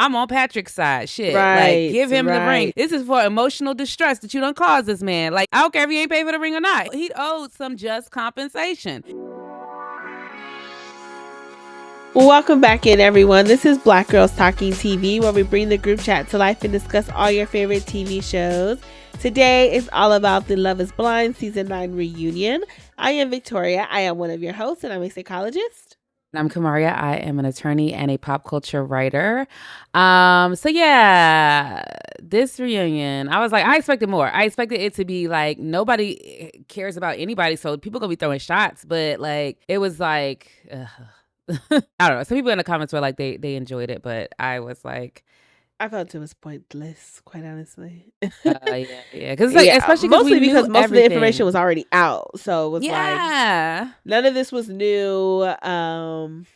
I'm on Patrick's side. Shit. Right, Like, give him the ring. right. This is for emotional distress that you done caused this man. Like, I don't care if he ain't paid for the ring or not. He owed some just compensation. Welcome back in, everyone. This is Black Girls Talking TV, where we bring the group chat to life and discuss all your favorite TV shows. Today is all about the Love is Blind Season 9 reunion. I am Victoria. I am one of your hosts, and I'm a psychologist. And I'm Kalybriah. I am an attorney and a pop culture writer. So yeah, this reunion, I was like, I expected more. I expected it to be like nobody cares about anybody, so people gonna be throwing shots. But like, it was like, I don't know. Some people in the comments were like they enjoyed it, but I was like, I felt it was pointless, quite honestly. yeah, because like, especially mostly because most everything. of the information was already out, so it was like none of this was new. And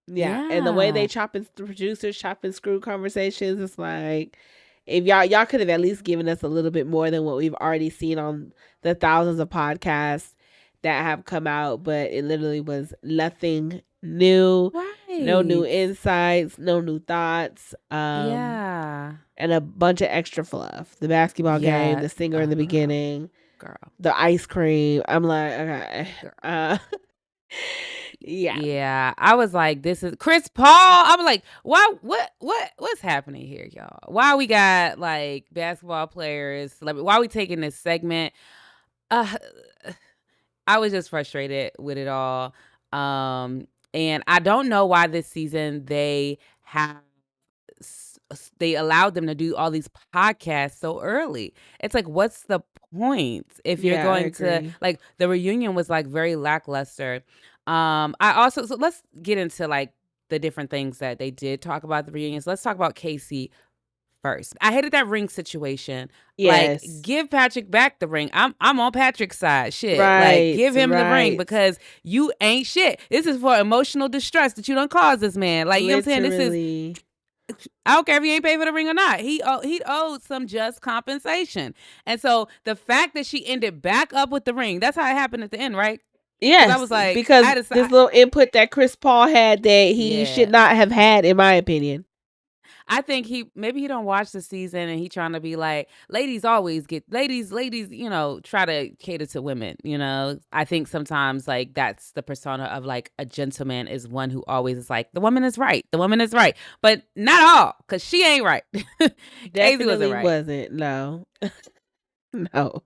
the way they the producers chop and screw conversations, it's like if y'all could have at least given us a little bit more than what we've already seen on the thousands of podcasts that have come out, but it literally was nothing new. Right. No new insights, no new thoughts. And a bunch of extra fluff. The basketball game, the singer in the beginning, the ice cream. I'm like, okay. Yeah. I was like, this is Chris Paul. I'm like, what's happening here, y'all? Why we got like basketball players? Why we taking this segment? I was just frustrated with it all. And I don't know why this season they allowed them to do all these podcasts so early. It's like, what's the point if you're going to, like, the reunion was like very lackluster. So let's get into like the different things that they did talk about the reunions. Let's talk about Kacie first. I hated that ring situation. Yes. Like, give Patrick back the ring. I'm on Patrick's side. Shit. Right, like, give him the ring because you ain't shit. This is for emotional distress that you done caused this man. Like, you know what I'm saying? This is, I don't care if he ain't paid for the ring or not. He owed some just compensation. And so the fact that she ended back up with the ring, that's how it happened at the end, right? Yes, I was like, because this little input that Chris Paul had that he should not have had, in my opinion. I think maybe he don't watch the season and he trying to be like, ladies always get ladies, you know, try to cater to women, you know. I think sometimes like that's the persona of like a gentleman is one who always is like, the woman is right. But not all, because she ain't right. Definitely wasn't. No. No.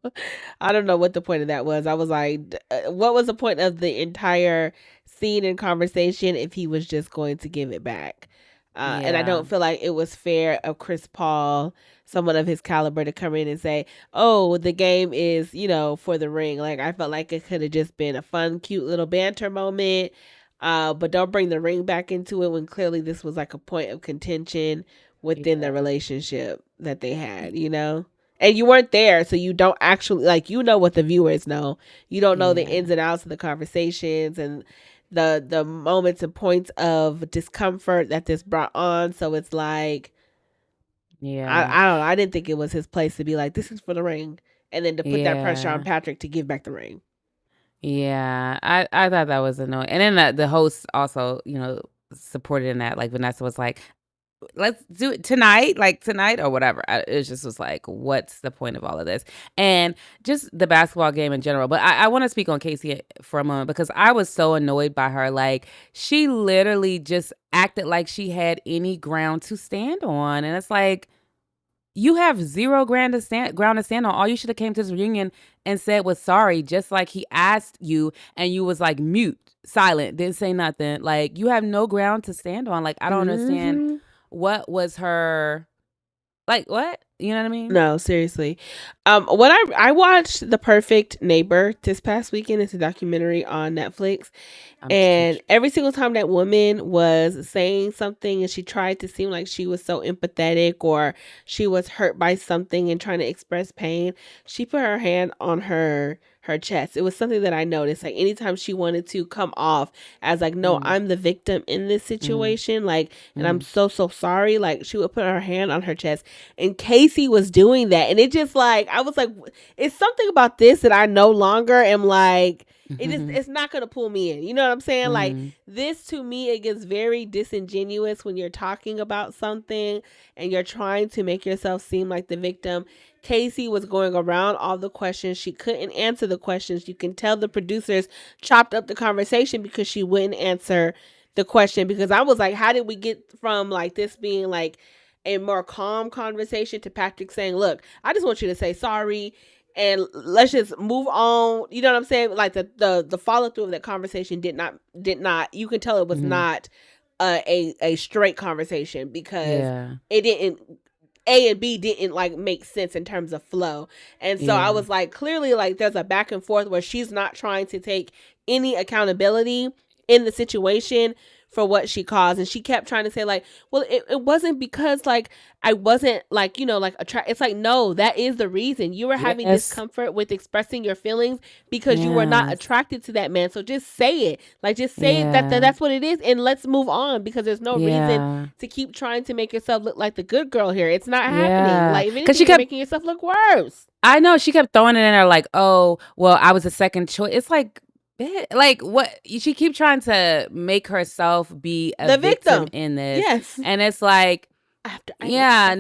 I don't know what the point of that was. I was like, what was the point of the entire scene and conversation if he was just going to give it back? And I don't feel like it was fair of Chris Paul, someone of his caliber, to come in and say, oh, the game is, you know, for the ring. Like, I felt like it could have just been a fun, cute little banter moment. But don't bring the ring back into it when clearly this was like a point of contention within the relationship that they had, you know? And you weren't there, so you don't actually, like, you know what the viewers know. You don't know the ins and outs of the conversations and the moments and points of discomfort that this brought on. So it's like, I don't know. I didn't think it was his place to be like, this is for the ring, and then to put that pressure on Patrick to give back the ring. Yeah, I thought that was annoying. And then the host also, you know, supported in that. Like, Vanessa was like, let's do it tonight or whatever. It just was like, what's the point of all of this? And just the basketball game in general. But I want to speak on Kacie for a moment because I was so annoyed by her. Like, she literally just acted like she had any ground to stand on. And it's like, you have zero ground to stand on. All you should have came to this reunion and said was sorry, just like he asked you, and you was like mute, silent, didn't say nothing. Like, you have no ground to stand on. Like, I don't understand. What was her, like, what? You know what I mean? No, seriously. When I watched The Perfect Neighbor this past weekend, it's a documentary on Netflix. And every single time that woman was saying something and she tried to seem like she was so empathetic or she was hurt by something and trying to express pain, she put her hand on her chest. It was something that I noticed. Like, anytime she wanted to come off as like, no, I'm the victim in this situation, like, and I'm so sorry, like, she would put her hand on her chest. And Kacie was doing that, and it just like, I was like, it's something about this that I no longer am like, it's not gonna pull me in. You know what I'm saying? Like Mm-hmm. this to me, it gets very disingenuous when you're talking about something and you're trying to make yourself seem like the victim. Kacie was going around all the questions. She couldn't answer the questions. You can tell the producers chopped up the conversation because she wouldn't answer the question. Because I was like, how did we get from like this being like a more calm conversation to Patrick saying, look, I just want you to say sorry and let's just move on. You know what I'm saying? Like the follow through of that conversation did not, you can tell it was not a straight conversation because it didn't, A and B didn't like make sense in terms of flow. And so I was like, clearly like there's a back and forth where she's not trying to take any accountability in the situation for what she caused. And she kept trying to say like, well, it wasn't because like I wasn't like, you know, like it's like, no, that is the reason you were having discomfort with expressing your feelings because you were not attracted to that man. So just say it, like just say that's what it is. And let's move on because there's no reason to keep trying to make yourself look like the good girl here. It's not happening. Like if anything, you're making yourself look worse. I know she kept throwing it in there like, oh, well, I was a second choice. It's like what she keep trying to make herself be a victim in this, and it's like I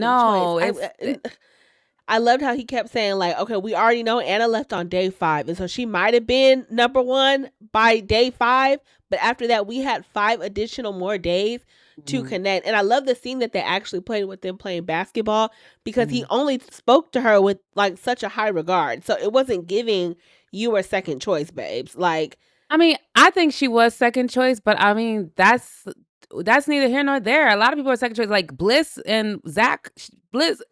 loved how he kept saying like, okay, we already know Anna left on day 5, and so she might have been number 1 by day 5, but after that we had 5 additional more days to connect. And I love the scene that they actually played with them playing basketball because he only spoke to her with like such a high regard, so it wasn't giving you were second choice, babes. Like, I mean, I think she was second choice, but I mean, that's neither here nor there. A lot of people are second choice, like Bliss and Zach. Bliss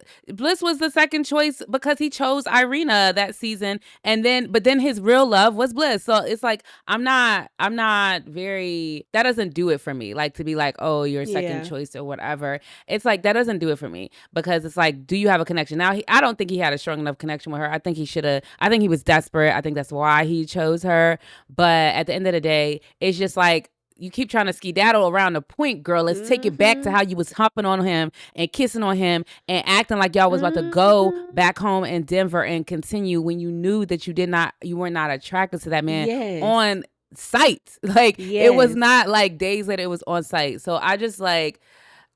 was the second choice because he chose Irina that season, but then his real love was Bliss. So it's like I'm not very. That doesn't do it for me. Like to be like, oh, you're second choice or whatever. It's like that doesn't do it for me because it's like, do you have a connection? Now, I don't think he had a strong enough connection with her. I think he should have. I think he was desperate. I think that's why he chose her. But at the end of the day, it's just like, you keep trying to skedaddle around the point, girl. Let's take it back to how you was humping on him and kissing on him and acting like y'all was about to go back home in Denver and continue when you knew that you were not attracted to that man on sight. Like it was not like days later, it was on sight. So I just like,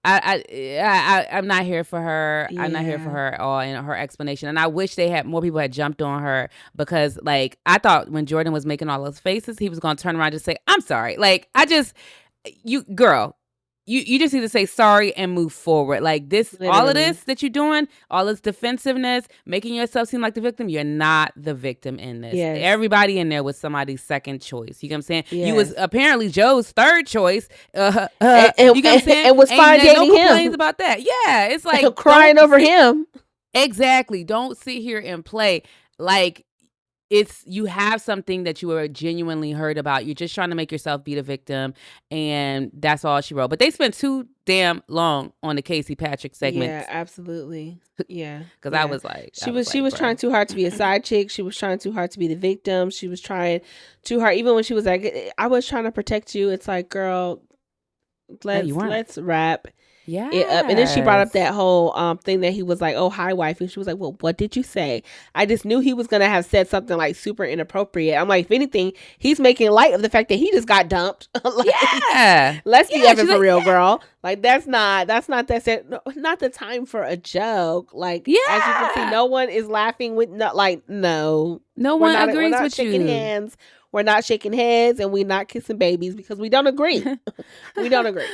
I'm not here for her. I'm not here for her at all in her explanation. And I wish more people had jumped on her because like I thought when Jordan was making all those faces, he was gonna turn around and just say, I'm sorry. Like you just need to say sorry and move forward. Like this, literally. All of this that you're doing, all this defensiveness, making yourself seem like the victim, you're not the victim in this. Yes. Everybody in there was somebody's second choice. You get what I'm saying? Yes. You was apparently Joe's third choice. You get what I'm saying? And was fine dating no complaints about that. Yeah, it's like crying over him. Exactly. Don't sit here and play like you have something that you were genuinely hurt about. You're just trying to make yourself be the victim, and that's all she wrote. But they spent too damn long on the Kacie Patrick segment. Yeah, absolutely. Yeah, because I was like, she was trying too hard to be a side chick. She was trying too hard to be the victim. She was trying too hard, even when she was like, "I was trying to protect you." It's like, girl, let's wrap. Yeah. And then she brought up that whole thing that he was like, oh, hi, wife. And she was like, well, what did you say? I just knew he was going to have said something like super inappropriate. I'm like, if anything, he's making light of the fact that he just got dumped. Like, let's be ever for real, girl. Like, that's not the time for a joke. Like, as you can see, no one is laughing with, no one agrees with shaking hands. We're not shaking heads and we're not kissing babies because we don't agree. We don't agree.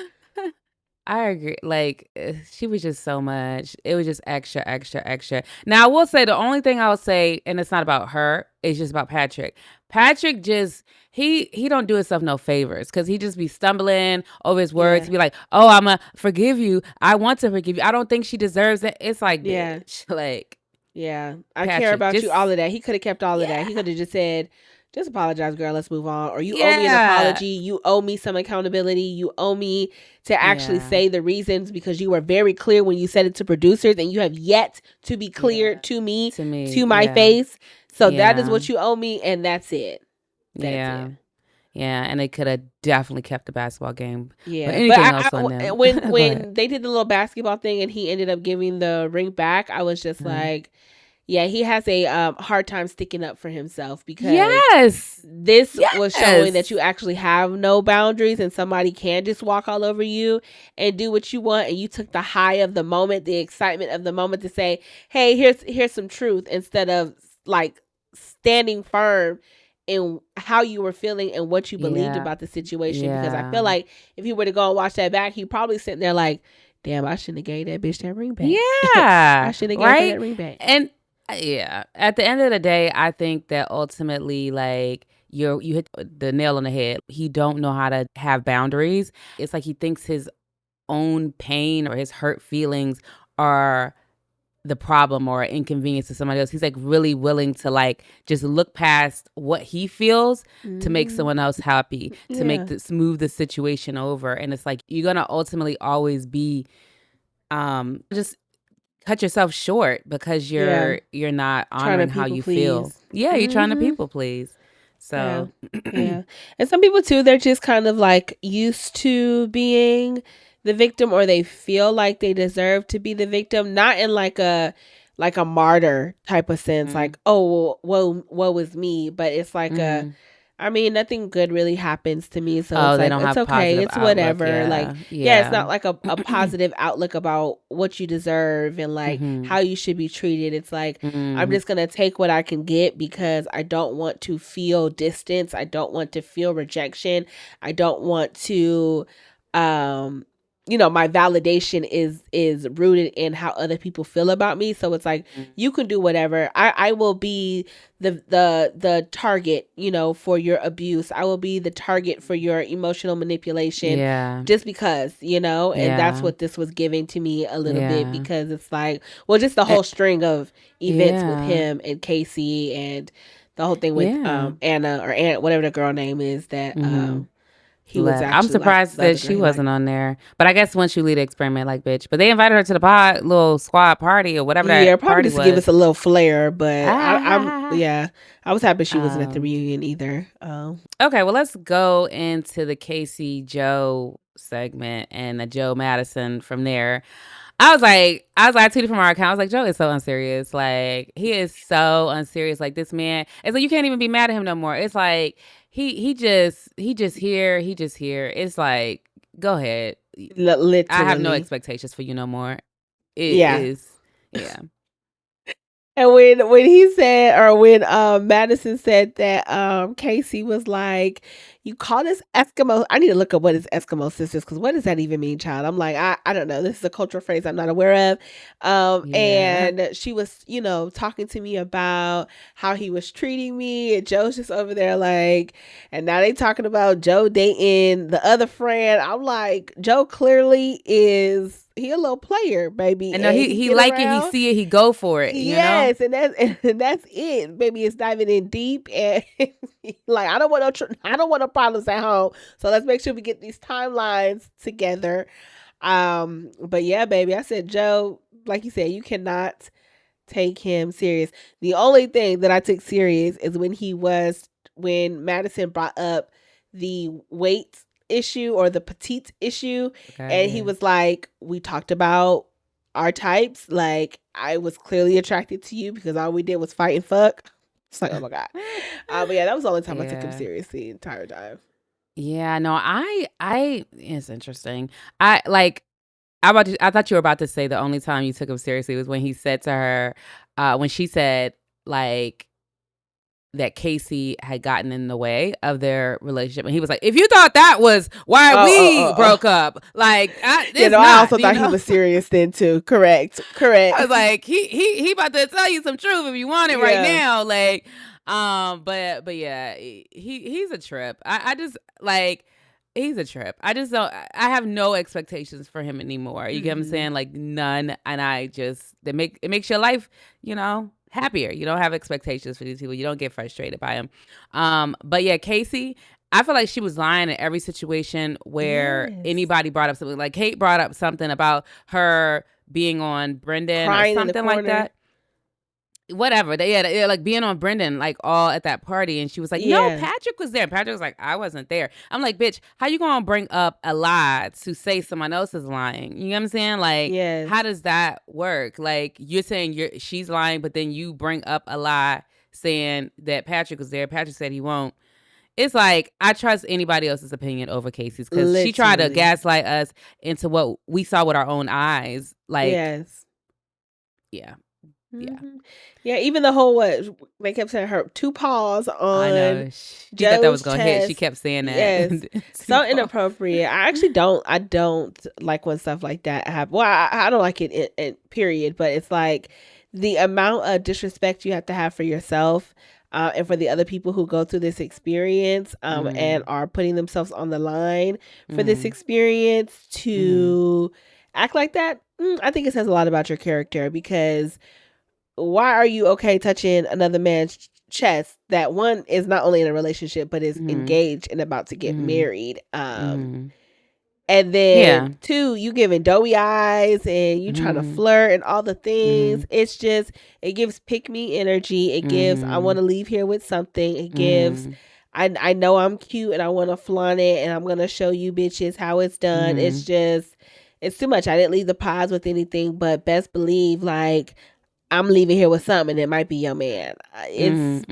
I agree. Like, she was just so much. It was just extra, extra, extra. Now, I will say the only thing I will say, and it's not about her, it's just about Patrick. Patrick just, he don't do himself no favors because he just be stumbling over his words. He be like, oh, I'm going to forgive you. I want to forgive you. I don't think she deserves it. It's like, bitch, like. Yeah, I care about you, all of that. He could have kept all of that. He could have just said, just apologize, girl. Let's move on. Or you owe me an apology. You owe me some accountability. You owe me to actually say the reasons because you were very clear when you said it to producers and you have yet to be clear to me, to my face. So that is what you owe me. And that's it. That's it. Yeah, and they could have definitely kept the basketball game. Yeah, but anything else on them. When they did the little basketball thing and he ended up giving the ring back, I was just like, Yeah, he has a hard time sticking up for himself because this was showing that you actually have no boundaries and somebody can just walk all over you and do what you want, and you took the high of the moment, the excitement of the moment to say, hey, here's some truth, instead of like standing firm in how you were feeling and what you believed about the situation. Because I feel like if he were to go and watch that back, he'd probably sitting there like, damn, I shouldn't have gave that bitch that ring back. Yeah. I should have gave her that ring back. And yeah, at the end of the day, I think that ultimately, like, you hit the nail on the head. He don't know how to have boundaries. It's like he thinks his own pain or his hurt feelings are the problem or inconvenience to somebody else. He's like really willing to like just look past what he feels to make someone else happy, to make smooth the situation over. And it's like you're gonna ultimately always be just cut yourself short because you're not honoring how you feel. Yeah, you're trying to people please. So yeah. And some people too, they're just kind of like used to being the victim, or they feel like they deserve to be the victim, not in like a martyr type of sense, like, oh, woe is me, but it's like I mean, nothing good really happens to me, so it's like, it's okay, it's whatever. It's not like a positive outlook about what you deserve and like how you should be treated. It's like, I'm just gonna take what I can get because I don't want to feel distance. I don't want to feel rejection. I don't want to my validation is rooted in how other people feel about me. So it's like, you can do whatever. I will be the target, for your abuse. I will be the target for your emotional manipulation, just because, and that's what this was giving to me a little bit, because it's like, well, just the whole string of events with him and Kacie and the whole thing with Anna, or Aunt, whatever the girl name is, that he was actually, I'm surprised that she wasn't on there. But I guess once you lead the experiment, like, bitch. But they invited her to the little squad party or whatever that probably party just was. To give us a little flair. But I was happy she wasn't at the reunion either. Okay, well, let's go into the Kacie Joe segment and the Joe Madison from there. I tweeted from our account. I was like, Joe is so unserious. Like, he is so unserious. Like, this man, it's like you can't even be mad at him no more. It's like he just here. It's like, go ahead. Literally. I have no expectations for you no more. It is. And when he said, or when Madison said that Kacie was like, you call this Eskimo, I need to look up what is Eskimo sisters, because what does that even mean, child? I'm like, I don't know. This is a cultural phrase I'm not aware of. And she was, talking to me about how he was treating me, and Joe's just over there like, and now they talking about Joe dating the other friend. I'm like, Joe clearly is, he a little player, baby. And no, he like around. It, he see it, he go for it. Yes, you know? and that's it, baby. It's diving in deep, and like, I don't want no problems at home. So let's make sure we get these timelines together. But yeah, baby, I said, Joe, like you said, you cannot take him serious. The only thing that I took serious is when Madison brought up the weight issue, or the petite issue, and he was like, we talked about our types, like, I was clearly attracted to you because all we did was fight and fuck. It's like, oh my god. But yeah, that was the only time I took him seriously the entire time. Yeah, no, I it's interesting. I thought you were about to say the only time you took him seriously was when he said to her, when she said, like, that Kacie had gotten in the way of their relationship, and he was like, "If you thought that was why we broke up, like, I also thought he was serious then too." Correct. I was like, he about to tell you some truth if you want it right now, like, but yeah, he's a trip. I just like. He's a trip. I just don't. I have no expectations for him anymore. You get what I'm saying? Like, none. And it makes your life, happier. You don't have expectations for these people. You don't get frustrated by them. But yeah, Kacie, I feel like she was lying in every situation where anybody brought up something. Like, Kait brought up something about her being on Brendan, crying, or something like that. whatever. They like being on Brendan, like all at that party. And she was like, no, Patrick was there. And Patrick was like, I wasn't there. I'm like, bitch, how you going to bring up a lie to say someone else is lying? You know what I'm saying? Like, how does that work? Like, you're saying she's lying, but then you bring up a lie saying that Patrick was there. Patrick said he won't. It's like, I trust anybody else's opinion over Kacie's, because she tried to gaslight us into what we saw with our own eyes. Like, yeah. Mm-hmm. Yeah, even the whole they kept saying her 2 paws on. I know. She thought that was gonna hit. She kept saying that. Yes, so inappropriate. I actually don't. I don't like when stuff like that happens. Well, I don't like it. In period. But it's like the amount of disrespect you have to have for yourself. And for the other people who go through this experience and are putting themselves on the line for this experience to act like that, I think it says a lot about your character, because why are you okay touching another man's chest that, one, is not only in a relationship but is engaged and about to get married? And then 2, you giving doughy eyes and you trying to flirt and all the things. It's just, it gives pick me energy. It gives, I want to leave here with something. It gives, I know I'm cute and I want to flaunt it and I'm going to show you bitches how it's done. It's just, it's too much. I didn't leave the pies with anything, but best believe, like, I'm leaving here with something. It might be your man. It's,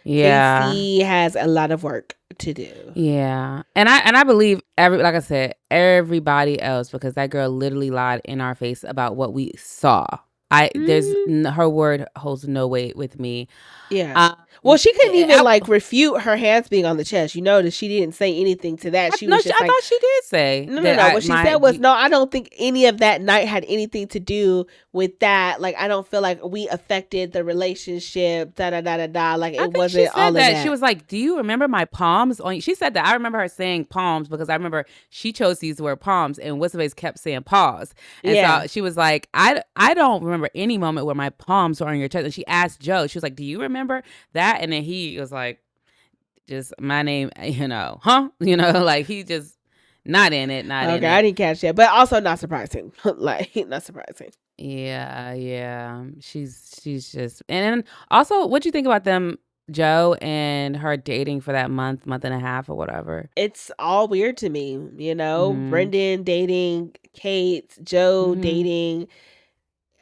yeah. Kacie has a lot of work to do. Yeah. And I believe like I said, everybody else, because that girl literally lied in our face about what we saw. Her word holds no weight with me. Yeah. Well, she couldn't even refute her hands being on the chest. You notice she didn't say anything to that. I thought she did say. No. What she said was, no, I don't think any of that night had anything to do with that. Like, I don't feel like we affected the relationship. Like, it wasn't all of that. She was like, do you remember my palms on you? She said that. I remember her saying palms because I remember she chose to use the word palms and what's face kept saying paws. And so she was like, I don't remember any moment where my palms were on your chest. And she asked Joe, she was like, do you remember that? And then he was like, just my name, like he just not in it, not in it. I didn't catch that, but also not surprising. Like, not surprising. Yeah. She's just, and then also, what'd you think about them, Joe and her dating for that month and a half or whatever? It's all weird to me, Brendan dating Kait, Joe dating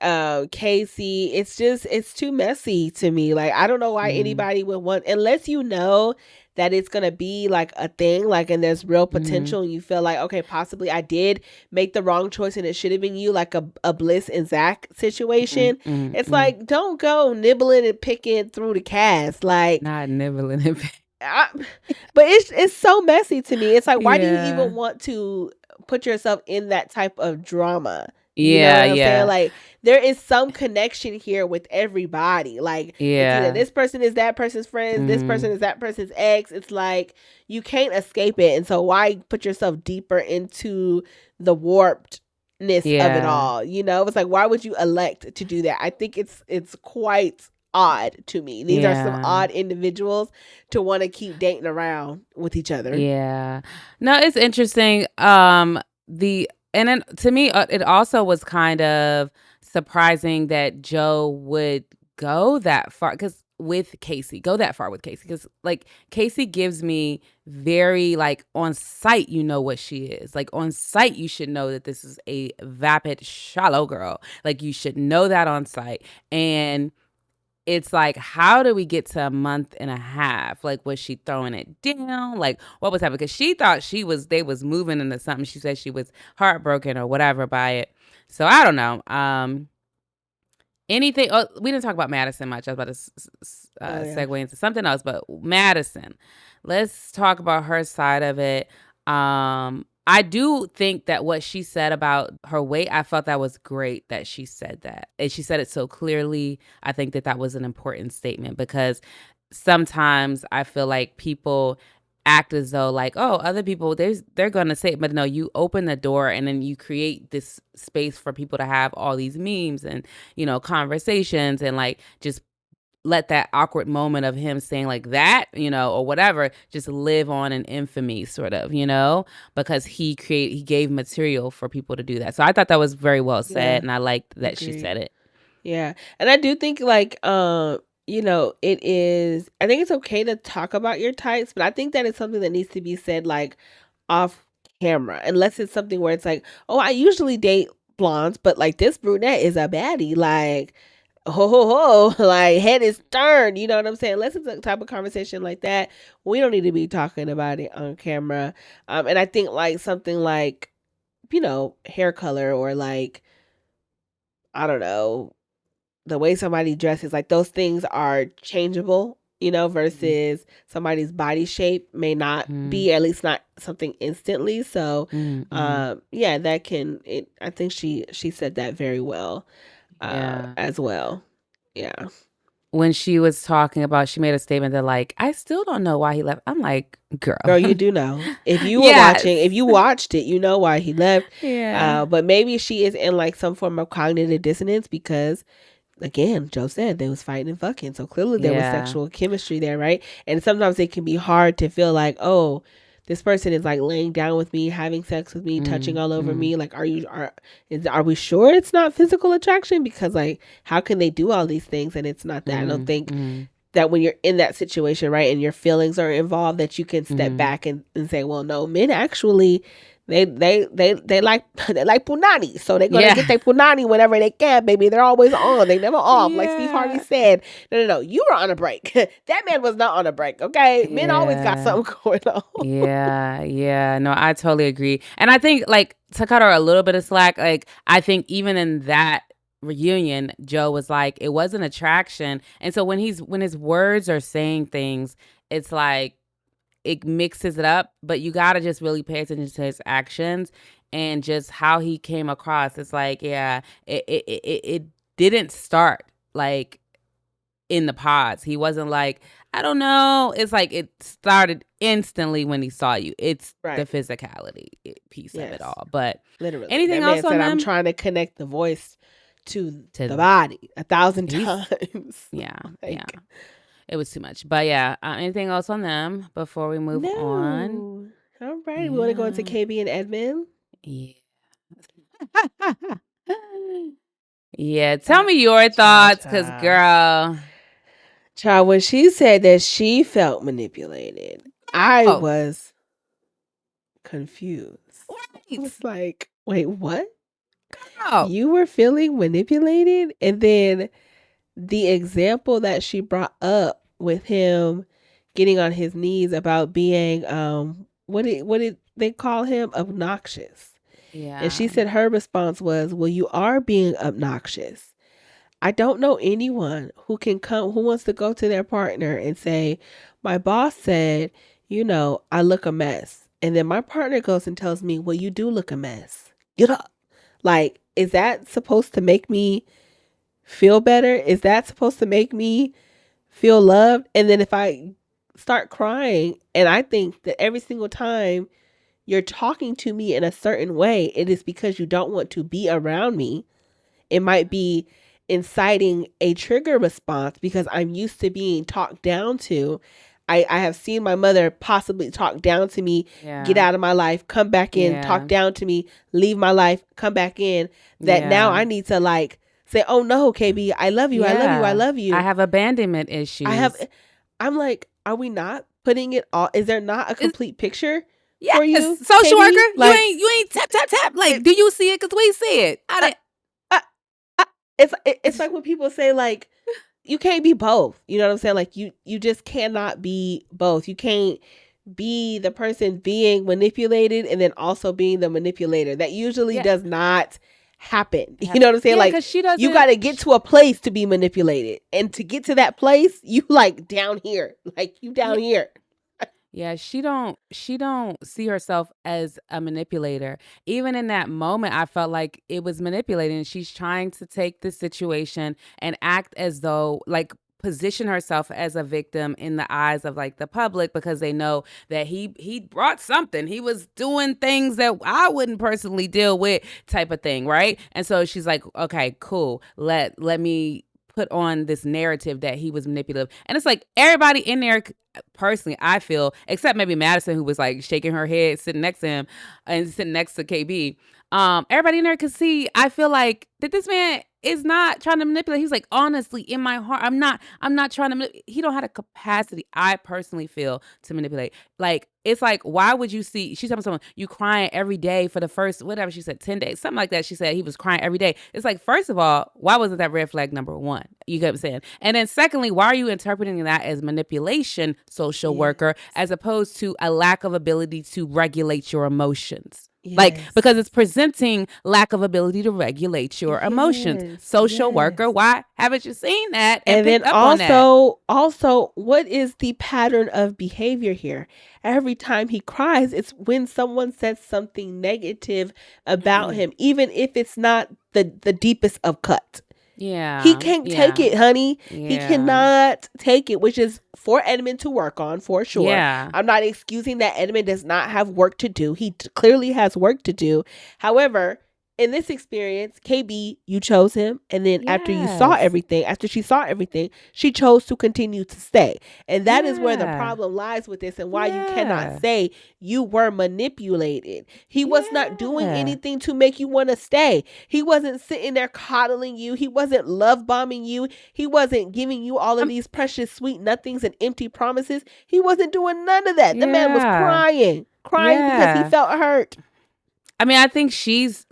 Kacie. It's too messy to me. Like, I don't know why anybody would want, unless you know that it's gonna be like a thing, like, and there's real potential and you feel like, okay, possibly I did make the wrong choice and it should have been you, like a Bliss and Zach situation. It's like, don't go nibbling and picking through the cast. Like, not nibbling and picking. But it's so messy to me. It's like, why do you even want to put yourself in that type of drama? You know what I'm saying? Like, there is some connection here with everybody. Like, it's either this person is that person's friend, this person is that person's ex. It's like, you can't escape it. And so why put yourself deeper into the warpedness of it all? It's like, why would you elect to do that? I think it's quite odd to me. These are some odd individuals to want to keep dating around with each other. Yeah. No, it's interesting. And then to me, it also was kind of surprising that Joe would go that far with Kacie, because like Kacie gives me very like on sight, what she is. Like on sight, you should know that this is a vapid, shallow girl. Like you should know that on sight. And it's like, how do we get to a month and a half? Like, was she throwing it down? Like, what was happening? Because she thought they was moving into something. She said she was heartbroken or whatever by it. So I don't know. Anything? Oh, we didn't talk about Madison much. I was about to segue into something else, but Madison. Let's talk about her side of it. I do think that what she said about her weight, I felt that was great that she said that. And she said it so clearly. I think that was an important statement, because sometimes I feel like people act as though like, oh, other people, they're going to say it. But no, you open the door and then you create this space for people to have all these memes and, conversations and like just let that awkward moment of him saying like that, or whatever, just live on in infamy sort of, because he gave material for people to do that. So I thought that was very well said. And I liked that she said it. Yeah. And I do think like you know, it is I think it's okay to talk about your types, but I think that it's something that needs to be said like off camera, unless it's something where it's like, oh, I usually date blondes, but like this brunette is a baddie, like ho ho ho, like head is turned, you know what I'm saying? Unless it's a type of conversation like that, we don't need to be talking about it on camera. And I think like something like, you know, hair color or like, I don't know, the way somebody dresses, like those things are changeable, you know, versus somebody's body shape may not be, at least not something instantly. So, yeah, that can. I think she said that very well, as well. Yeah. When she was talking about, she made a statement that like, I still don't know why he left. I'm like, girl, you do know. If you were yes. watching, if you watched it, you know why he left. Yeah. But maybe she is in like some form of cognitive dissonance because again, Joe said they was fighting and fucking. So clearly there was sexual chemistry there, right? And sometimes it can be hard to feel like, oh, this person is like laying down with me, having sex with me, touching all over me. Like, are we sure it's not physical attraction? Because like, how can they do all these things and it's not that? I don't think that when you're in that situation, right, and your feelings are involved, that you can step back and say, well, no, men actually they like punani, so they're gonna get their punani whenever they can, baby. They're always on, they never off. Like Steve Harvey said, no, you were on a break. That man was not on a break. Okay, men always got something going on. Yeah, no, I totally agree. And I think like to cut her a little bit of slack, like I think even in that reunion, Joe was like, it was an attraction. And so when his words are saying things, it's like it mixes it up, but you got to just really pay attention to his actions and just how he came across. It's like, yeah, it didn't start like in the pods. He wasn't like, I don't know. It's like it started instantly when he saw you. It's the physicality piece of it all. But literally, anything else on them? I'm trying to connect the voice to the body 1,000 times. Yeah, yeah. It was too much. But yeah, anything else on them before we move on? All right. Yeah. We want to go into KB and Edmond? Yeah. Yeah. Tell me your thoughts, because girl. Child, when she said that she felt manipulated, I was confused. Right. I was like, wait, what? Girl. You were feeling manipulated? And then the example that she brought up with him getting on his knees about being what did they call him? Obnoxious. Yeah. And she said her response was, well, you are being obnoxious. I don't know anyone who wants to go to their partner and say, my boss said, you know, I look a mess. And then my partner goes and tells me, well, you do look a mess. Get up. Like, is that supposed to make me feel better? Is that supposed to make me feel loved? And then if I start crying, and I think that every single time you're talking to me in a certain way, it is because you don't want to be around me. It might be inciting a trigger response because I'm used to being talked down to. I have seen my mother possibly talk down to me, get out of my life, come back in, talk down to me, leave my life, come back in. That now I need to like say, oh no, KB, I love you, I love you, I love you. I have abandonment issues. I'm like, are we not putting it all? Is there not a complete picture? Yeah, for you, social KB? worker. Like, you ain't tap. Like, do you see it? Because we see it. It's like when people say like, you can't be both. You know what I'm saying? Like you just cannot be both. You can't be the person being manipulated and then also being the manipulator. That usually does not happen. You know what I'm saying? Like she doesn't, you got to get to a place to be manipulated, and to get to that place, you like down here, like you down here. Yeah, she don't see herself as a manipulator. Even in that moment, I felt like it was manipulating. She's trying to take the situation and act as though like position herself as a victim in the eyes of like the public, because they know that he brought something. He was doing things that I wouldn't personally deal with, type of thing, right? And so she's like, okay, cool. Let me put on this narrative that he was manipulative. And it's like everybody in there, personally, I feel, except maybe Madison, who was like shaking her head sitting next to him and sitting next to KB, everybody in there could see, I feel like, that this man is not trying to manipulate. He's like, honestly, in my heart, I'm not trying to he don't have the capacity, I personally feel, to manipulate. Like, it's like, why would you see, she's telling someone, you crying every day for the first, whatever she said, 10 days, something like that. She said he was crying every day. It's like, first of all, why wasn't that red flag number one? You get what I'm saying? And then secondly, why are you interpreting that as manipulation, social worker, as opposed to a lack of ability to regulate your emotions? Yes. Like, because it's presenting lack of ability to regulate your emotions. Social worker, why haven't you seen that? And then also, what is the pattern of behavior here? Every time he cries, it's when someone says something negative about him, even if it's not the deepest of cuts. Yeah. He can't take it, honey. Yeah. He cannot take it, which is for Edmond to work on, for sure. Yeah. I'm not excusing that Edmond does not have work to do. He clearly has work to do. However, in this experience, KB, you chose him. And then after she saw everything, she chose to continue to stay. And that is where the problem lies with this, and why you cannot say you were manipulated. He was not doing anything to make you want to stay. He wasn't sitting there coddling you. He wasn't love bombing you. He wasn't giving you all of these precious sweet nothings and empty promises. He wasn't doing none of that. The man was crying because he felt hurt. I mean, I think she's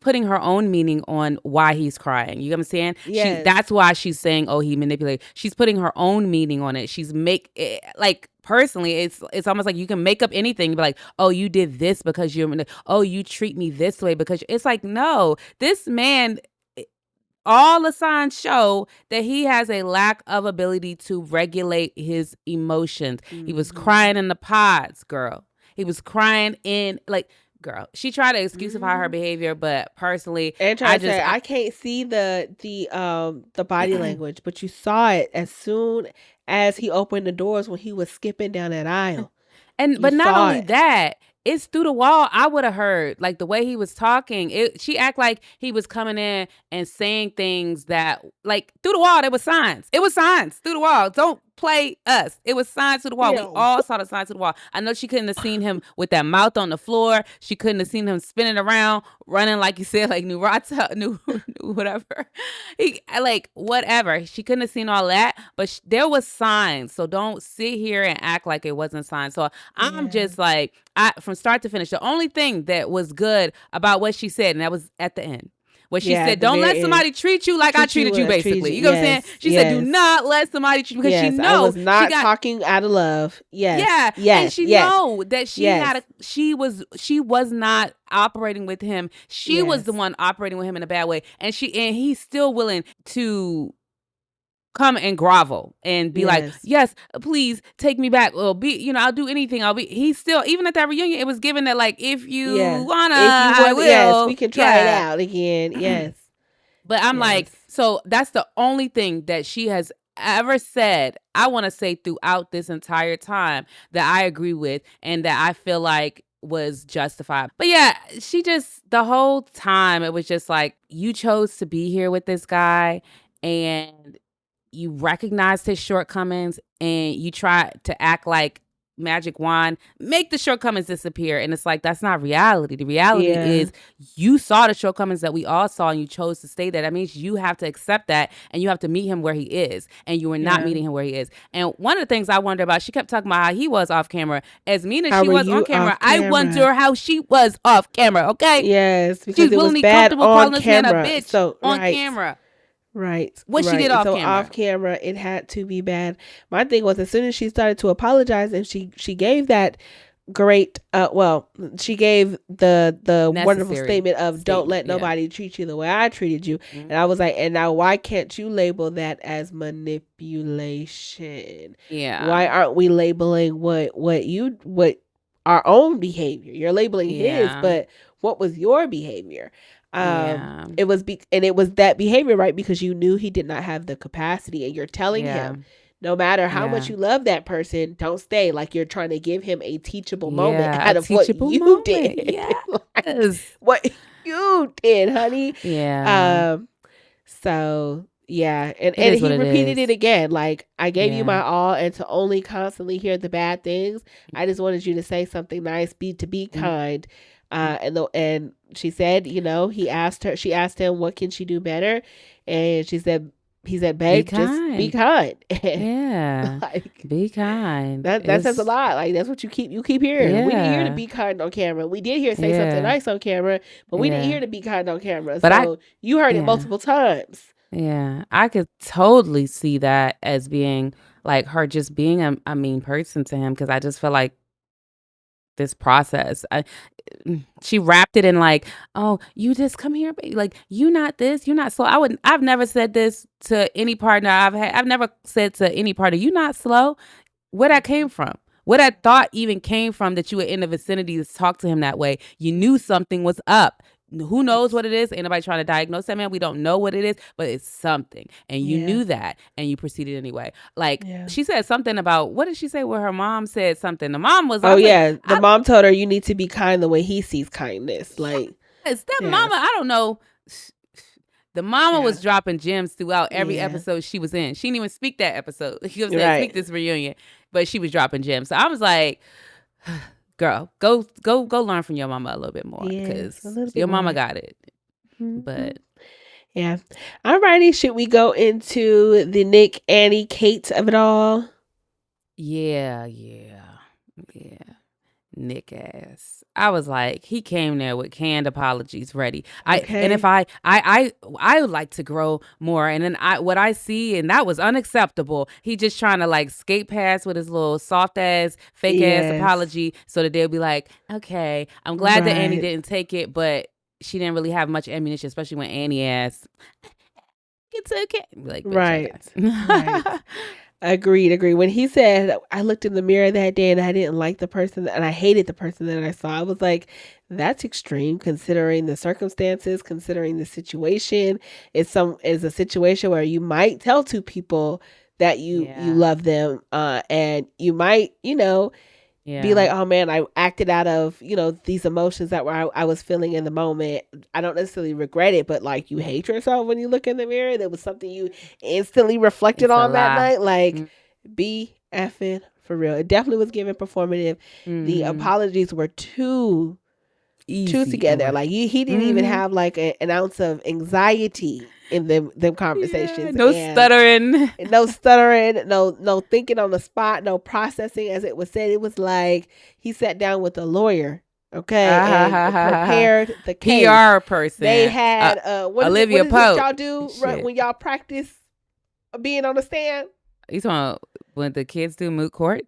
putting her own meaning on why he's crying. You know what I'm saying? Yes. That's why she's saying, oh, he manipulated. She's putting her own meaning on it. She's personally, it's almost like you can make up anything. Be like, oh, you did this because oh, you treat me this way because it's like, no, this man, all the signs show that he has a lack of ability to regulate his emotions. Mm-hmm. He was crying in the pods, girl. He was crying in girl, she tried to excusify her behavior, but personally, I can't see the body language, but you saw it as soon as he opened the doors when he was skipping down that aisle. But not only that, it's through the wall. I would have heard, like, the way he was talking. She act like he was coming in and saying things that, like, through the wall, there was signs. It was signs through the wall. Don't play us. It was signs to the wall. Yeah. We all saw the signs to the wall. I know she couldn't have seen him with that mouth on the floor. She couldn't have seen him spinning around, running, like you said, like new whatever. Whatever. She couldn't have seen all that, but there was signs. So don't sit here and act like it wasn't signs. So I'm just like, from start to finish, the only thing that was good about what she said, and that was at the end, where she said, don't let somebody treat you like I treated you, basically. You know what I'm saying? She said, do not let somebody treat you, because she knows. I was not talking out of love. Yes. Yeah. Yes. And she know that she was not operating with him. She was the one operating with him in a bad way. And he's still willing to come and grovel and be like, yes, please take me back. Well, I'll do anything. He's still, even at that reunion, it was given that, like, if you wanna, I will. Yes, we can try it out again. Yes. But I'm like, so that's the only thing that she has ever said, I want to say, throughout this entire time, that I agree with and that I feel like was justified. But yeah, she just, the whole time, it was just like, you chose to be here with this guy, and you recognized his shortcomings, and you try to act like magic wand, make the shortcomings disappear. And it's like, that's not reality. The reality is, you saw the shortcomings that we all saw, and you chose to stay there. That means you have to accept that, and you have to meet him where he is, and you were not meeting him where he is. And one of the things I wonder about, she kept talking about how he was off camera. As mean as she was on camera, I wonder how she was off camera, okay? Yes, because she's willingly comfortable calling this man a bitch on camera. Right. What she did off camera. So off camera, it had to be bad. My thing was, as soon as she started to apologize, and she gave that great, she gave the wonderful statement of, don't let nobody treat you the way I treated you. Mm-hmm. And I was like, and now why can't you label that as manipulation? Yeah. Why aren't we labeling what our own behavior? You're labeling his, but what was your behavior? It was that behavior, right? Because you knew he did not have the capacity, and you're telling him, no matter how much you love that person, don't stay. Like, you're trying to give him a teachable moment out of what you did. Like, what you did, honey. Yeah. So yeah, and he repeated it again. Like, I gave you my all, and to only constantly hear the bad things. I just wanted you to say something nice, be kind. And she said, she asked him, what can she do better? And he said, babe, just be kind. Yeah. Like, be kind. That says a lot. Like, that's what you keep hearing. Yeah. We didn't hear to be kind on camera. We did hear say something nice on camera, but we didn't hear to be kind on camera. But so you heard it multiple times. Yeah. I could totally see that as being like her just being a mean person to him, because I just feel like this process, she wrapped it in like, oh, you just come here, baby. Like, you not this, you not slow. I've never said this to any partner I've had. I've never said to any partner, you not slow. Where that came from? Where that thought even came from, that you were in the vicinity to talk to him that way. You knew something was up. Who knows what it is? Ain't nobody trying to diagnose that man. We don't know what it is, but it's something. And you knew that, and you proceeded anyway. Like, she said something about, what did she say where her mom said something? The mom was, the mom told her, you need to be kind the way he sees kindness. Like, is that mama? I don't know. The mama was dropping gems throughout every episode she was in. She didn't even speak that episode. She was saying, speak this reunion, but she was dropping gems. So I was like, girl, go learn from your mama a little bit more, because your mama got it. But alrighty, should we go into the Nick, Annie, Kait of it all? Yeah. Nick ass. I was like, he came there with canned apologies ready. And if I would like to grow more, and then what I see, and that was unacceptable. He just trying to like skate past with his little soft ass, fake ass apology, so that they'll be like, okay, I'm glad that Annie didn't take it, but she didn't really have much ammunition, especially when Annie asked, it's okay. Like, right. Agreed. When he said, I looked in the mirror that day and I didn't like the person, and I hated the person that I saw, I was like, that's extreme considering the circumstances, considering the situation. It's a situation where you might tell two people that you love them, and you might, be like, oh man, I acted out of, these emotions that I was feeling in the moment. I don't necessarily regret it, but like, you hate yourself when you look in the mirror. There was something you instantly reflected on that night. Like, be effing for real. It definitely was given performative. The apologies were too together. Like, he didn't even have like an ounce of anxiety in them conversations. No stuttering. No thinking on the spot, no processing, as it was said. It was like he sat down with a lawyer, and prepared the case. PR person. They had Olivia Pope. What y'all do when y'all practice being on the stand? You talking about when the kids do moot court?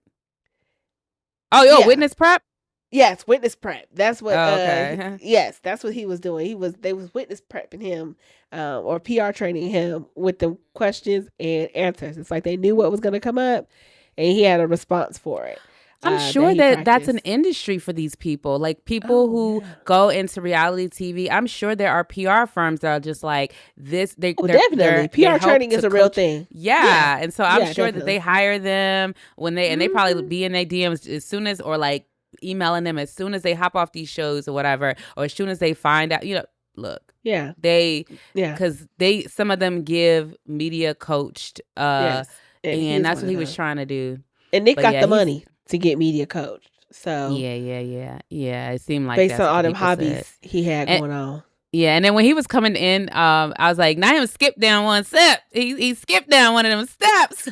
Oh, witness prep? Yes, witness prep. That's what. Okay. Yes, that's what he was doing. They was witness prepping him, or PR training him with the questions and answers. It's like they knew what was going to come up, and he had a response for it. I'm sure that's an industry for these people, like people who go into reality TV. I'm sure there are PR firms that are just like this. Definitely, PR training is a real thing. Yeah, and so I'm sure that they hire them when and they probably be in their DMs as soon as, or like emailing them as soon as they hop off these shows or whatever, or as soon as they find out, look, because some of them give media coached, and that's what he was trying to do. And Nick got the money to get media coached. So yeah, it seemed like based on all them hobbies he had going on. Yeah, and then when he was coming in, I was like, not him skip down one step. He skipped down one of them steps.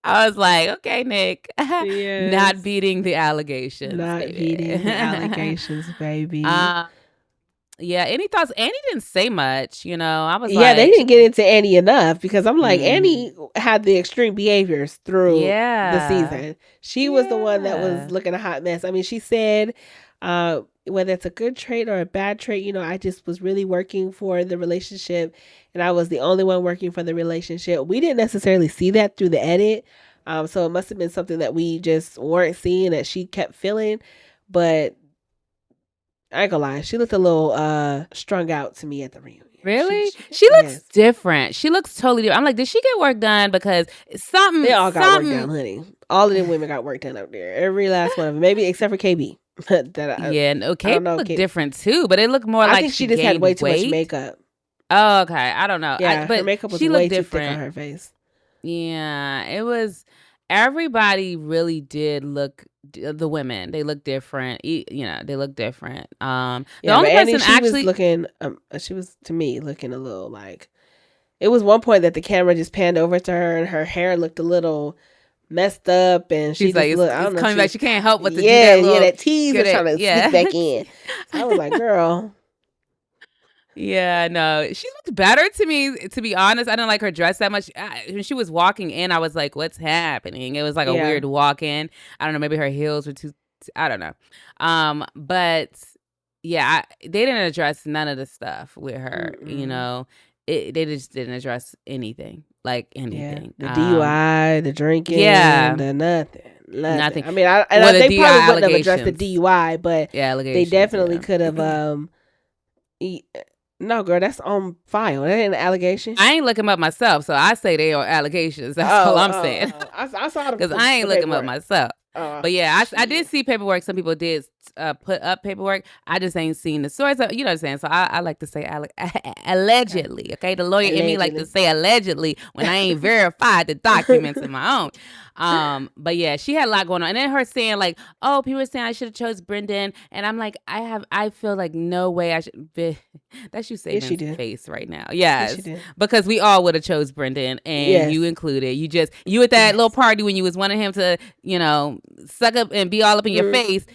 I was like, okay, Nick, not beating the allegations. Beating the allegations, baby. Any thoughts? Annie didn't say much, I was they didn't get into Annie enough, because I'm like, Annie had the extreme behaviors through the season. She was the one that was looking a hot mess. I mean, she said, whether it's a good trait or a bad trait, I just was really working for the relationship, and I was the only one working for the relationship. We didn't necessarily see that through the edit. So it must have been something that we just weren't seeing, that she kept feeling. But I ain't gonna lie, she looked a little strung out to me at the reunion. Really? She looks different. She looks totally different. I'm like, did she get work done? Because they all got work done, honey. All of them women got work done up there. Every last one of them, maybe except for KB. KB looked different too, but it looked more like I think she just had way too much makeup. Oh, okay. I don't know. Yeah, but her makeup was way too thick on her face. Yeah, it was. everybody really did look. The women, they look different. They look different. The only person she was looking. She was, to me, looking a little like. It was one point that the camera just panned over to her, and her hair looked a little messed up, and she's like, looked, I don't know, coming back. She can't help but to do that. That tease was trying to sneak back in. So I was like, girl. Yeah, no, she looked better to me, to be honest. I didn't like her dress that much. When she was walking in, I was like, what's happening? It was like a weird walk in. I don't know, maybe her heels were too, I don't know. But yeah, they didn't address none of the stuff with her, they just didn't address anything, like anything. The DUI, the drinking, the nothing. I mean, they probably wouldn't have addressed the DUI, but they definitely could have. No, girl, that's on file. That ain't an allegation. I ain't looking them up myself, so I say they are allegations. That's all I'm saying. I saw them because I ain't looking them up myself. But yeah, I did see paperwork. Some people did put up paperwork. I just ain't seen the source. You know what I'm saying? So I like to say allegedly. Okay, the lawyer in me like to say allegedly when I ain't verified the documents in my own. But yeah, she had a lot going on, and then her saying like, "Oh, people are saying I should have chose Brendan," and I'm like, I feel like no way I should be. That you say in face right now, yes, because we all would have chose Brendan, and you included. You at that little party when you was wanting him to, suck up and be all up in your face.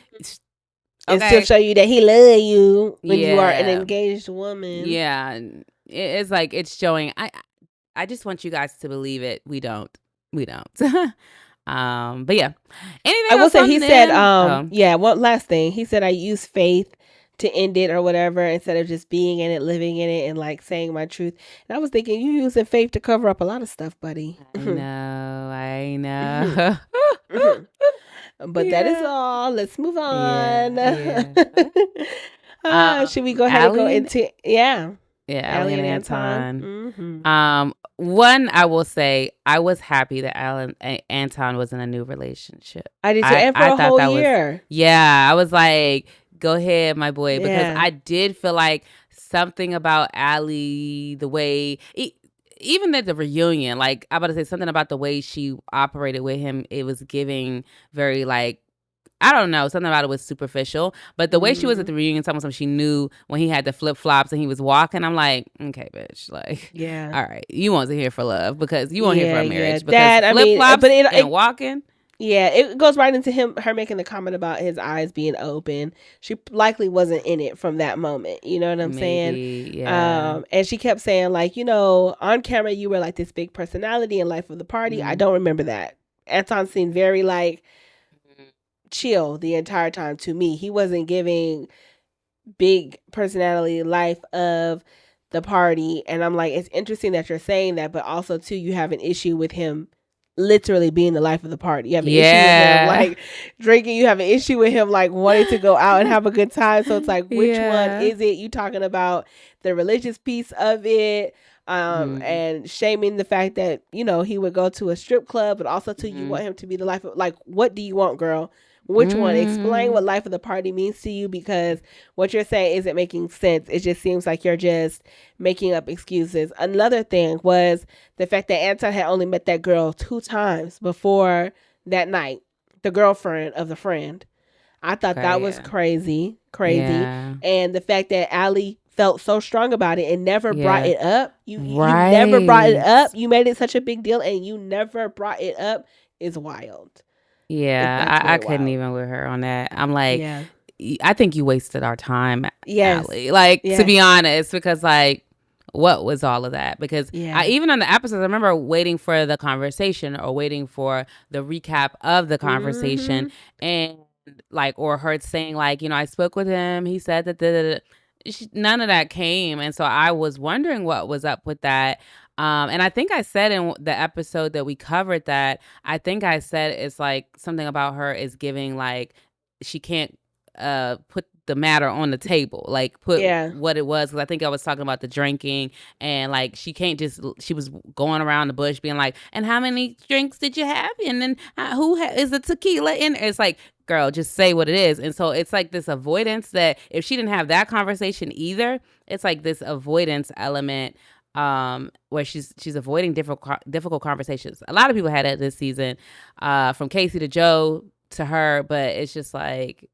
And still show you that he love you when you are an engaged woman. Yeah, it's like it's showing. I just want you guys to believe it. We don't. But yeah. Anything I will say he said, one last thing. He said I use faith to end it or whatever instead of just being in it, living in it, and like saying my truth. And I was thinking you using faith to cover up a lot of stuff, buddy. I know. But that is all. Let's move on. Should we go ahead and go into Ali and Anton. One, I will say, I was happy that Anton was in a new relationship. I did too, and for a whole year. I was like, go ahead, my boy, because I did feel like something about Ali, the way, even at the reunion, like I'm about to say something about the way she operated with him, it was giving very like, I don't know, something about it was superficial, but the way she was at the reunion, something she knew when he had the flip flops and he was walking, I'm like, okay, bitch, like, all right, you wasn't here for love because you weren't here for a marriage. Because flip flops and walking. Yeah, it goes right into her making the comment about his eyes being open. She likely wasn't in it from that moment. You know what I'm saying? Yeah. And she kept saying like, on camera you were like this big personality and life of the party. I don't remember that. Anton seemed very like chill the entire time to me. He wasn't giving big personality life of the party. And I'm like, it's interesting that you're saying that, but also too, you have an issue with him literally being the life of the party. You have an issue with him like drinking. You have an issue with him like wanting to go out and have a good time. So it's like, which one is it? You talking about the religious piece of it, and shaming the fact that, he would go to a strip club, but also too, you want him to be the life of, like, what do you want, girl? Which one? Explain what life of the party means to you, because what you're saying isn't making sense. It just seems like you're just making up excuses. Another thing was the fact that Anton had only met that girl 2 times before that night, the girlfriend of the friend. I thought that was crazy. Yeah. And the fact that Ali felt so strong about it and never brought it up. You never brought it up. You made it such a big deal and you never brought it up is wild. Yeah, I couldn't even with her on that. I'm like, I think you wasted our time, Ali. Like, to be honest, because like, what was all of that? Because even on the episodes, I remember waiting for the conversation or waiting for the recap of the conversation and like, or her saying like, I spoke with him. He said that none of that came. And so I was wondering what was up with that. And I think I said in the episode that we covered that, I think I said it's like something about her is giving like she can't put the matter on the table, like put what it was. Because I think I was talking about the drinking and like she can't just, she was going around the bush being like, and how many drinks did you have? And then who is the tequila in? It's like, girl, just say what it is. And so it's like this avoidance that if she didn't have that conversation either, it's like this avoidance element where she's avoiding difficult conversations. A lot of people had that this season, from Kacie to Joe to her, but it's just like,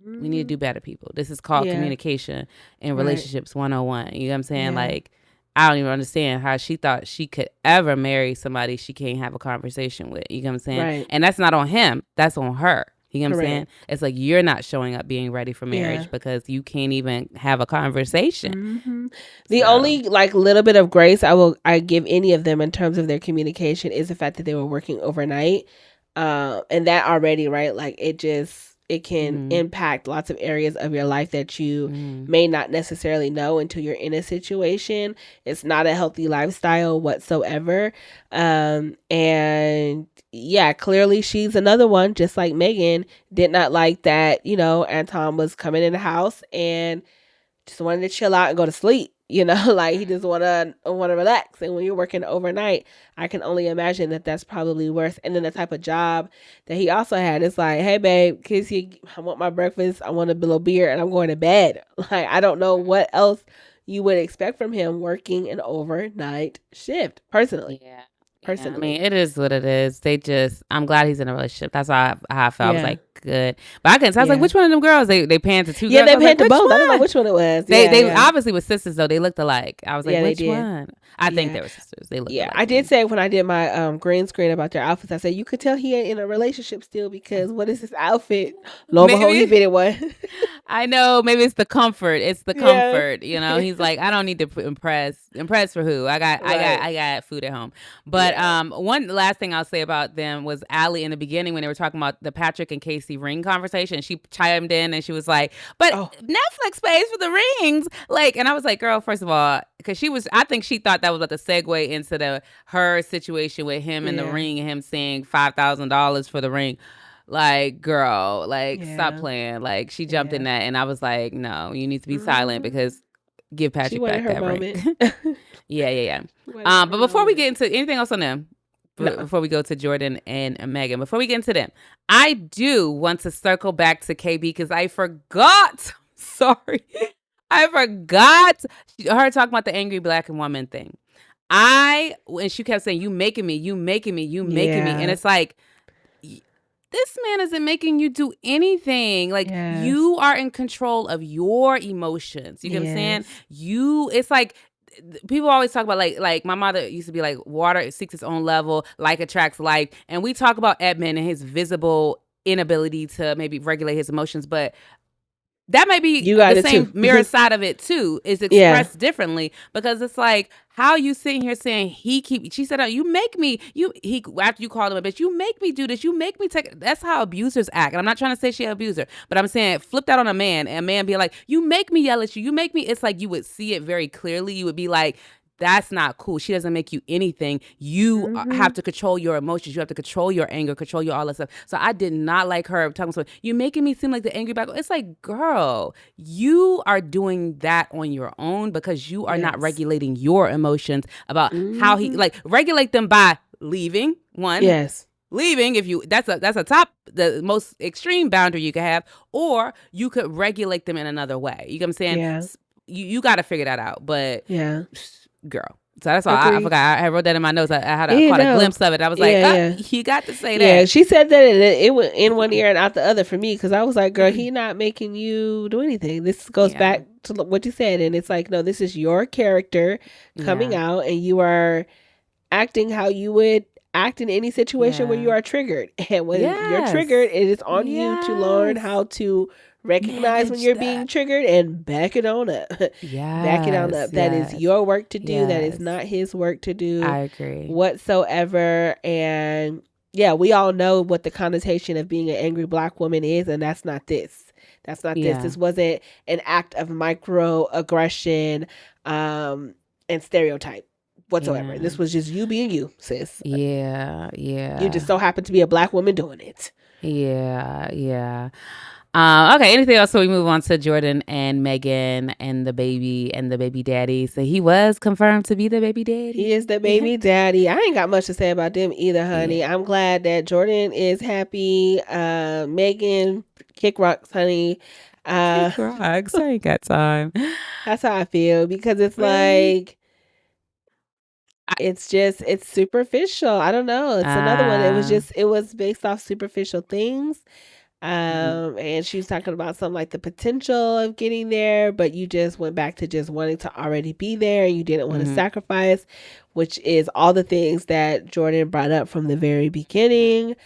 we need to do better, people. This is called communication in relationships 101. You know what I'm saying? Like, I don't even understand how she thought she could ever marry somebody she can't have a conversation with. You know what I'm saying? Right. And that's not on him. That's on her. You know what I'm saying? It's like, you're not showing up being ready for marriage because you can't even have a conversation. The only like little bit of grace I give any of them in terms of their communication is the fact that they were working overnight. And that already, right? Like, it can impact lots of areas of your life that you may not necessarily know until you're in a situation. It's not a healthy lifestyle whatsoever. And yeah, clearly she's another one, just like Megan, did not like that, Anton was coming in the house and just wanted to chill out and go to sleep. Like, he just want to relax. And when you're working overnight, I can only imagine that that's probably worse. And then the type of job that he also had, it's like, hey, babe, Kacie, I want my breakfast. I want a little beer and I'm going to bed. Like, I don't know what else you would expect from him working an overnight shift, personally. Yeah. Personally. I mean, it is what it is. I'm glad he's in a relationship. That's how I felt. I was like, good. But I couldn't. I was like, which one of them girls? They panned to two girls. Yeah, they panned to both. I don't know which one it was. They obviously were sisters, though. They looked alike. I was like, which one? I think they were sisters. They looked alike. I did say when I did my green screen about their outfits, I said, you could tell he ain't in a relationship still because what is this outfit? Lo and behold, he fit it one. I know. Maybe it's the comfort. It's the comfort. He's like, I don't need to impress. Impress for who? I got food at home. But one last thing I'll say about them was Ali in the beginning when they were talking about the Patrick and Kacie ring conversation. She chimed in and she was like, but Netflix pays for the rings. Like, and I was like, girl, first of all, because I think she thought that was about to segue into her situation with him and the ring and him saying $5,000 for the ring. Like, girl, like, stop playing. Like, she jumped in that and I was like, no, you need to be silent because give Patrick back that ring. Yeah. But before we get into anything else on them, before we go to Jordan and Megan, before we get into them, I do want to circle back to KB because I forgot. Sorry. I forgot her talking about the angry black woman thing. And she kept saying, you making me. And it's like, this man isn't making you do anything. Like, you are in control of your emotions. You get what I'm saying? It's like, people always talk about like my mother used to be like, water seeks its own level, like attracts like. And we talk about Edmond and his visible inability to maybe regulate his emotions, but that might be the same mirror side of it too, is expressed differently, because it's like, how you sitting here saying she said, oh, you make me, after you called him a bitch, you make me do this, you make me take, that's how abusers act. And I'm not trying to say she an abuser, but I'm saying flip that on a man, and a man be like, you make me yell at you make me, it's like you would see it very clearly. You would be like, that's not cool. She doesn't make you anything. You have to control your emotions. You have to control your anger, control your all that stuff. So I did not like her talking to you making me seem like the angry black. It's like, girl, you are doing that on your own because you are not regulating your emotions about how he, like, regulate them by leaving. One. Yes. Leaving, if you, that's the most extreme boundary you can have, or you could regulate them in another way. You know what I'm saying? Yeah. You got to figure that out. But girl. So that's all. I forgot. I wrote that in my notes. I had caught a glimpse of it. I was like, you got to say that. Yeah, she said that it went in one ear and out the other for me, because I was like, girl, he not making you do anything. This goes back to what you said. And it's like, no, this is your character coming out, and you are acting how you would act in any situation where you are triggered. And when you're triggered, it is on you to learn how to recognize when you're being triggered and back it on up. Back it on up. That is your work to do. That is not his work to do. I agree. Whatsoever. And we all know what the connotation of being an angry black woman is, and that's not this. That's not this. This wasn't an act of microaggression and stereotype whatsoever. This was just you being you, sis. Yeah. You just so happen to be a black woman doing it. Yeah. Okay, anything else? So we move on to Jordan and Megan and the baby daddy. So he was confirmed to be the baby daddy. He is the baby daddy. I ain't got much to say about them either, honey. Yeah. I'm glad that Jordan is happy. Megan, kick rocks, honey. Kick rocks. I ain't got time. That's how I feel, because it's like, it's superficial. I don't know. It's another one. It was based off superficial things. And she was talking about something like the potential of getting there, but you just went back to just wanting to already be there and you didn't want to sacrifice, which is all the things that Jordan brought up from the very beginning.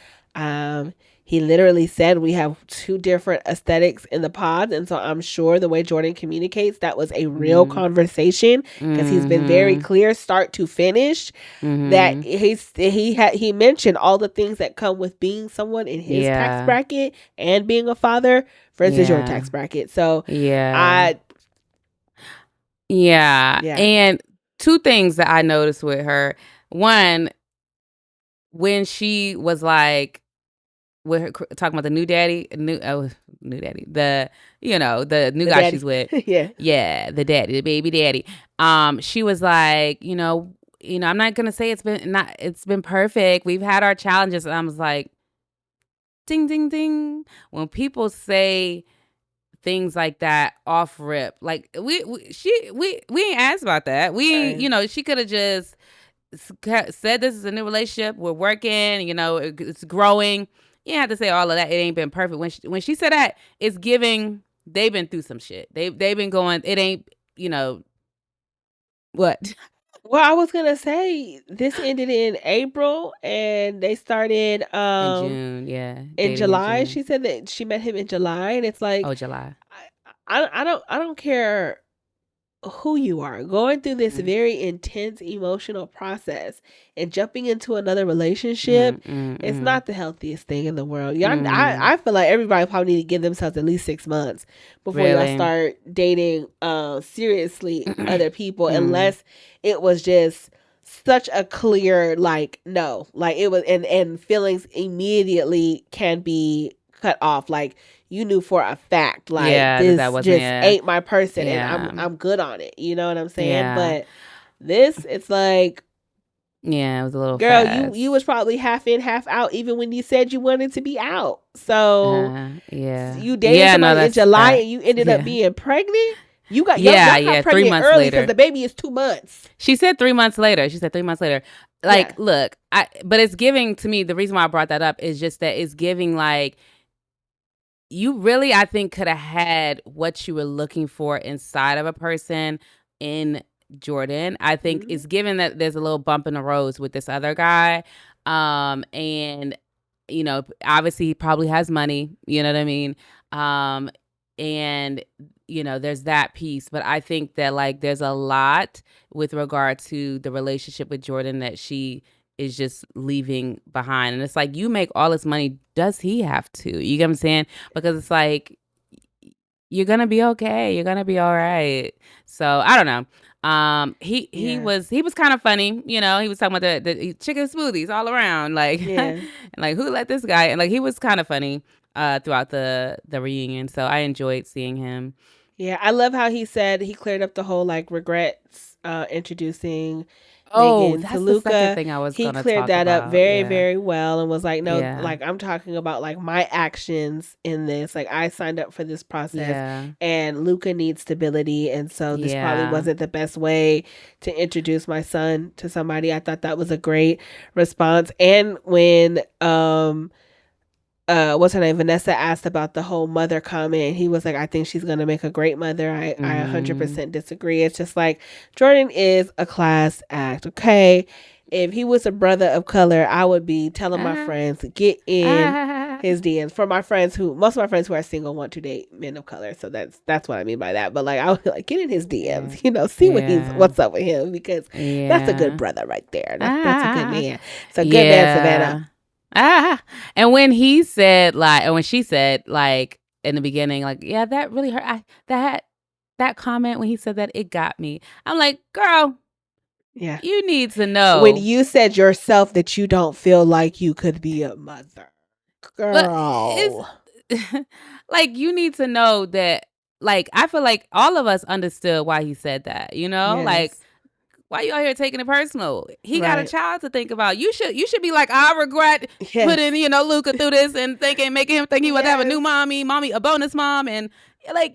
He literally said we have two different aesthetics in the pods, and so I'm sure the way Jordan communicates, that was a real conversation, because he's been very clear, start to finish, that he mentioned all the things that come with being someone in his tax bracket and being a father versus your tax bracket. So and two things that I noticed with her. One, when she was like, with her talking about the new daddy, the new guy she's with, the daddy, the baby daddy. She was like, I'm not gonna say it's been perfect. We've had our challenges, and I was like, ding, ding, ding. When people say things like that off rip, like we ain't asked about that. She could have just said this is a new relationship. We're working. It's growing. You don't have to say all of that. It ain't been perfect. When she said that, it's giving they've been through some shit. They've been going. It ain't what. Well, I was gonna say this ended in April and they started in June. Yeah, in July. She said that she met him in July, and it's like, July. I don't care who you are, going through this very intense emotional process and jumping into another relationship. It's not the healthiest thing in the world. I feel like everybody probably need to give themselves at least 6 months before y'all start dating seriously other people, unless it was just such a clear no, it was, and feelings immediately can be cut off. You knew for a fact, this just ain't my person, and I'm good on it. You know what I'm saying? Yeah. But this, it's like, it was a little girl, fast. you was probably half in, half out, even when you said you wanted to be out. So you dated somebody in July and you ended up being pregnant. You got pregnant 3 months early later because the baby is 2 months. She said 3 months later. Look, but it's giving to me. The reason why I brought that up is just that it's giving you really, I think, could have had what you were looking for inside of a person in Jordan. I think it's given that there's a little bump in the road with this other guy. And, obviously he probably has money, you know what I mean? And, there's that piece. But I think that, there's a lot with regard to the relationship with Jordan that she is just leaving behind. And it's like, you make all this money, does he have to? You get what I'm saying? Because it's like, you're gonna be okay, you're gonna be all right. So I don't know. He was kind of funny, he was talking about the chicken smoothies all around, and who let this guy, and he was kind of funny throughout the reunion. So I enjoyed seeing him. I love how he said he cleared up the whole regrets introducing Megan that's to Luca. The second thing I was he cleared that up very, very well, and was like, no, I'm talking about my actions in this. I signed up for this process, and Luca needs stability, and so this probably wasn't the best way to introduce my son to somebody. I thought that was a great response. And when what's her name, Vanessa, asked about the whole mother comment, he was like, I think she's gonna make a great mother. I 100% disagree. It's just Jordan is a class act. Okay, if he was a brother of color, I would be telling my friends, get in his DMs. For my friends most of my friends who are single want to date men of color, so that's what I mean by that. But I would be get in his DMs, see what's up with him, because that's a good brother right there. That's a good man. So good man, Savannah. And when he said and when she said in the beginning, that really hurt. That comment when he said that, it got me. I'm like, girl, you need to know. When you said yourself that you don't feel like you could be a mother, girl. You need to know that. I feel like all of us understood why he said that. Yes. Why you out here taking it personal? He got a child to think about. You should be I regret putting, Luca through this and making him think he would have a new mommy, a bonus mom, and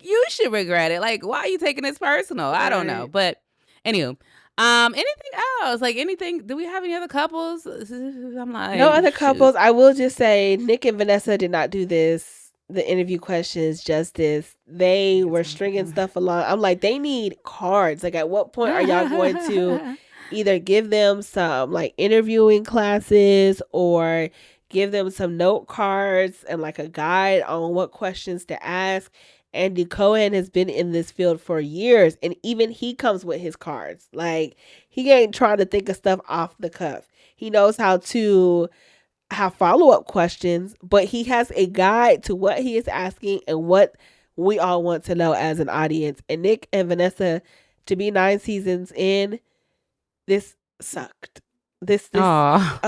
you should regret it. Why are you taking this personal? I don't know. But anywho, Anything else? Like anything? Do we have any other couples? I'm like, no other shoot. couples. I will just say Nick and Vanessa did not do the interview questions justice. They were stringing stuff along. I'm like, they need cards. Like, at what point are y'all going to either give them some like interviewing classes or give them some note cards and like a guide on what questions to ask? Andy Cohen has been in this field for years, and even he comes with his cards. Like, he ain't trying to think of stuff off the cuff. He knows how to have follow-up questions, but he has a guide to what he is asking and what we all want to know as an audience. And Nick and Vanessa, to be 9 seasons in, this sucked. This and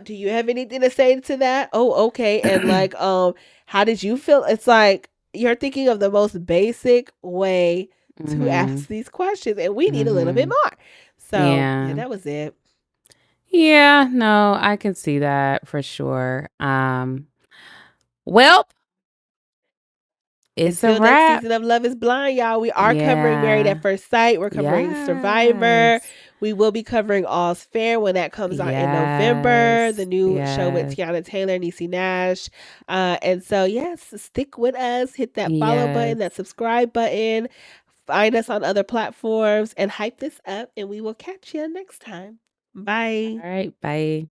do you have anything to say to that? Oh, okay. And like how did you feel? It's like you're thinking of the most basic way to ask these questions, and we need a little bit more. So yeah, that was it. Yeah, no, I can see that for sure. Well, it's a Until next wrap. season of Love is Blind, y'all. We are covering Married at First Sight. We're covering Survivor. We will be covering All's Fair when that comes out in November. The new show with Tiana Taylor, Niecy Nash. And so, yes, stick with us. Hit that follow button, that subscribe button. Find us on other platforms and hype this up. And we will catch you next time. Bye. All right, bye.